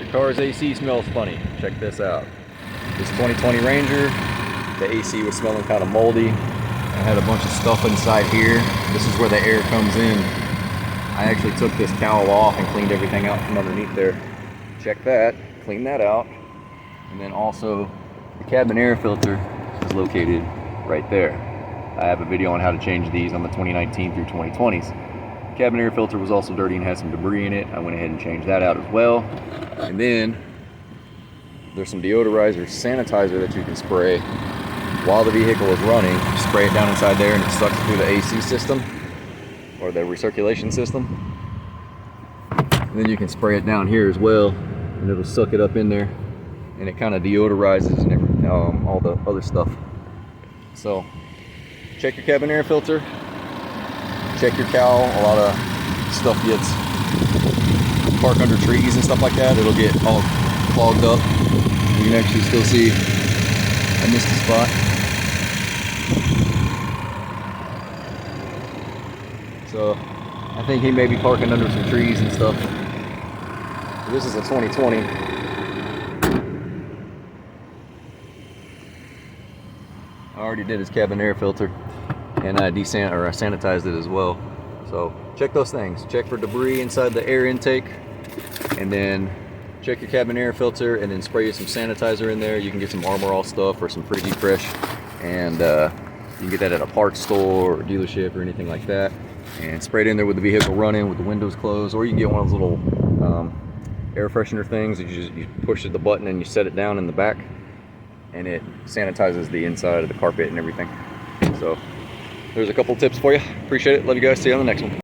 Your car's AC smells funny. Check this out. This 2020 Ranger, the AC was smelling kind of moldy. I had a bunch of stuff inside here. This is where the air comes in. I actually took this cowl off and cleaned everything out from underneath there. Check that, clean that out. And then also the cabin air filter is located right there. I have a video on how to change these on the 2019 through 2020s. The cabin air filter was also dirty and had some debris in it. I went ahead and changed that out as well. And then there's some Deodorize or sanitizer that you can spray while the vehicle is running. You spray it down inside there and it sucks through the AC system or the recirculation system. And then you can spray it down here as well and it'll suck it up in there and it kind of deodorizes and all the other stuff. So check your cabin air filter, check your cowl. A lot of stuff gets parked under trees and stuff like that. It'll get all clogged up. You can actually still see I missed a spot. So I think he may be parking under some trees and stuff. This is a 2020. I already did his cabin air filter and I sanitized it as well. So check those things. Check for debris inside the air intake and then check your cabin air filter and then spray you some sanitizer in there. You can get some Armor All stuff or some Pretty Fresh and you can get that at a parts store or dealership or anything like that and spray it in there with the vehicle running with the windows closed, or you can get one of those little air freshener things that you push the button and you set it down in the back and it sanitizes the inside of the carpet and everything. So there's a couple tips for you. Appreciate it. Love you guys. See you on the next one.